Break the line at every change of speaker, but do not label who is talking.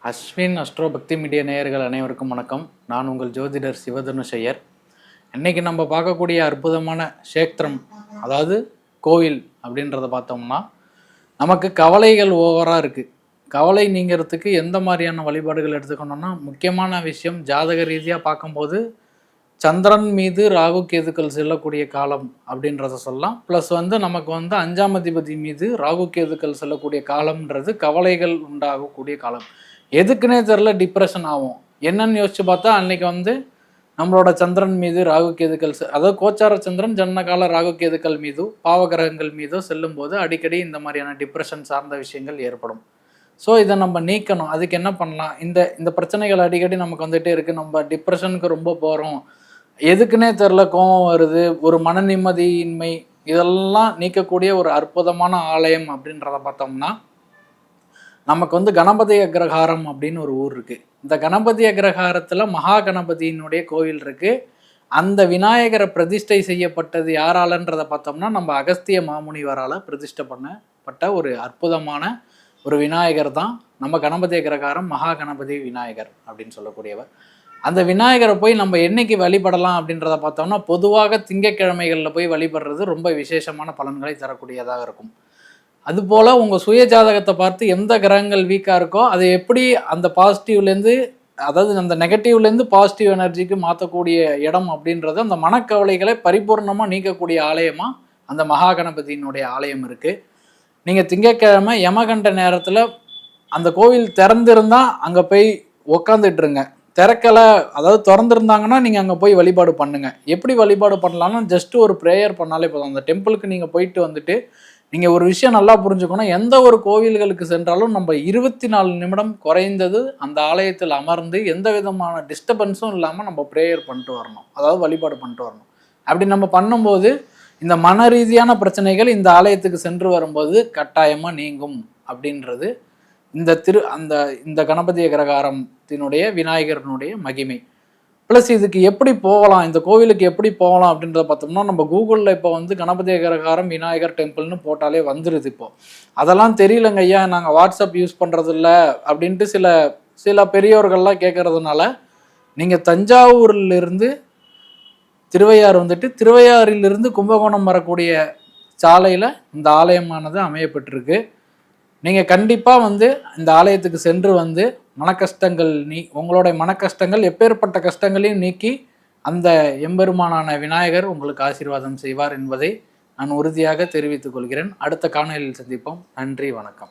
Ashwin astro பக்தி media நேயர்கள் அனைவருக்கும் வணக்கம். நான் உங்கள் ஜோதிடர் சிவதனுஷையர். இன்றைக்கி நம்ம பார்க்கக்கூடிய அற்புதமான க்ஷேத்திரம், அதாவது கோவில் அப்படின்றத பார்த்தோம்னா, நமக்கு கவலைகள் ஓவராக இருக்குது. கவலை நீங்கிறதுக்கு எந்த மாதிரியான வழிபாடுகள் எடுத்துக்கணும்னா, முக்கியமான விஷயம் ஜாதக ரீதியாக பார்க்கும்போது சந்திரன் மீது ராகு கேதுக்கள் செல்லக்கூடிய காலம் அப்படின்றத சொல்லலாம். ப்ளஸ் நமக்கு 5ஆம் அதிபதி மீது ராகு கேதுக்கள் செல்லக்கூடிய காலம்ன்றது கவலைகள் உண்டாகக்கூடிய காலம். எதுக்குன்னே தெரில டிப்ரெஷன் ஆகும். என்னன்னு யோசிச்சு பார்த்தா அன்னைக்கு நம்மளோட சந்திரன் மீது ராகு கேதுக்கள் அதாவது கோச்சார சந்திரன் ஜன்னகால ராகு கேதுக்கள் மீதோ பாவகிரகங்கள் மீதோ செல்லும்போது அடிக்கடி இந்த மாதிரியான டிப்ரெஷன் சார்ந்த விஷயங்கள் ஏற்படும். ஸோ இதை நம்ம நீக்கணும். அதுக்கு என்ன பண்ணலாம்? இந்த பிரச்சனைகள் அடிக்கடி நமக்கு வந்துகிட்டே இருக்குது. நம்ம டிப்ரெஷனுக்கு ரொம்ப போகிறோம், எதுக்குன்னே தெரில, கோபம் வருது, ஒரு மன நிம்மதியின்மை, இதெல்லாம் நீக்கக்கூடிய ஒரு அற்புதமான ஆலயம் அப்படின்றத பார்த்தோம்னா, நமக்கு கணபதி அக்ரஹாரம் அப்படின்னு ஒரு ஊர் இருக்குது. இந்த கணபதி அக்ரஹாரத்தில் மகா கணபதியினுடைய கோவில் இருக்குது. அந்த விநாயகரை பிரதிஷ்டை செய்யப்பட்டது யாராலன்றதை பார்த்தோம்னா, நம்ம அகஸ்திய மாமுனிவரால் பிரதிஷ்டை பண்ணப்பட்ட ஒரு அற்புதமான ஒரு விநாயகர் தான் நம்ம கணபதி அக்ரஹாரம் மகா கணபதி விநாயகர் அப்படின்னு சொல்லக்கூடியவர். அந்த விநாயகரை போய் நம்ம என்னைக்கு வழிபடலாம் அப்படின்றத பார்த்தோம்னா, பொதுவாக திங்கக்கிழமைகளில் போய் வழிபடுறது ரொம்ப விசேஷமான பலன்களை தரக்கூடியதாக இருக்கும். அதுபோல் உங்கள் சுய ஜாதகத்தை பார்த்து எந்த கிரகங்கள் வீக்காக இருக்கோ அதை எப்படி அந்த பாசிட்டிவ்லேருந்து, அதாவது அந்த நெகட்டிவ்லேருந்து பாசிட்டிவ் எனர்ஜிக்கு மாற்றக்கூடிய இடம் அப்படின்றது அந்த மனக்கவலைகளை பரிபூர்ணமாக நீக்கக்கூடிய ஆலயமாக அந்த மகா கணபதியினுடைய ஆலயம் இருக்குது. நீங்கள் திங்கட்கிழமை யமகண்ட நேரத்தில் அந்த கோவில் திறந்திருந்தால் அங்கே போய் உக்காந்துட்டுருங்க. திறக்கலை, அதாவது திறந்துருந்தாங்கன்னா நீங்கள் அங்கே போய் வழிபாடு பண்ணுங்கள். எப்படி வழிபாடு பண்ணலாம்னா, ஜஸ்ட்டு ஒரு ப்ரேயர் பண்ணாலே போதும். அந்த டெம்பிளுக்கு நீங்கள் போயிட்டு வந்துட்டு நீங்கள் ஒரு விஷயம் நல்லா புரிஞ்சுக்கணும். எந்த ஒரு கோவில்களுக்கு சென்றாலும் நம்ம 24 நிமிடம் குறைந்தது அந்த ஆலயத்தில் அமர்ந்து எந்த விதமான டிஸ்டர்பன்ஸும் இல்லாமல் நம்ம ப்ரேயர் பண்ணிட்டு வரணும், அதாவது வழிபாடு பண்ணிட்டு வரணும். அப்படி நம்ம பண்ணும்போது இந்த மன ரீதியான பிரச்சனைகள் இந்த ஆலயத்துக்கு சென்று வரும்போது கட்டாயமாக நீங்கும் அப்படின்றது இந்த கணபதி அக்ரஹாரத்தினுடைய விநாயகரனுடைய மகிமை. ப்ளஸ் இதுக்கு எப்படி போகலாம், இந்த கோவிலுக்கு எப்படி போகலாம் அப்படின்றத பார்த்தோம்னா, நம்ம கூகுளில் இப்போ கணபதி அக்ரஹாரம் விநாயகர் டெம்பிள்னு போட்டாலே வந்துடுது. இப்போது அதெல்லாம் தெரியலங்க ஐயா, நாங்கள் வாட்ஸ்அப் யூஸ் பண்ணுறதில்ல அப்படின்ட்டு சில பெரியோர்கள்லாம் கேட்கறதுனால, நீங்கள் தஞ்சாவூரிலிருந்து திருவையாறு திருவையாறிலிருந்து கும்பகோணம் வரக்கூடிய சாலையில் இந்த ஆலயமானது அமையப்பட்டிருக்கு. நீங்கள் கண்டிப்பாக இந்த ஆலயத்துக்கு சென்று மனக்கஷ்டங்கள் உங்களுடைய மனக்கஷ்டங்கள் எப்பேற்பட்ட கஷ்டங்களையும் நீக்கி அந்த எம்பெருமானான விநாயகர் உங்களுக்கு ஆசீர்வாதம் செய்வார் என்பதை நான் உறுதியாக தெரிவித்துக் கொள்கிறேன். அடுத்த காணொலியில் சந்திப்போம். நன்றி, வணக்கம்.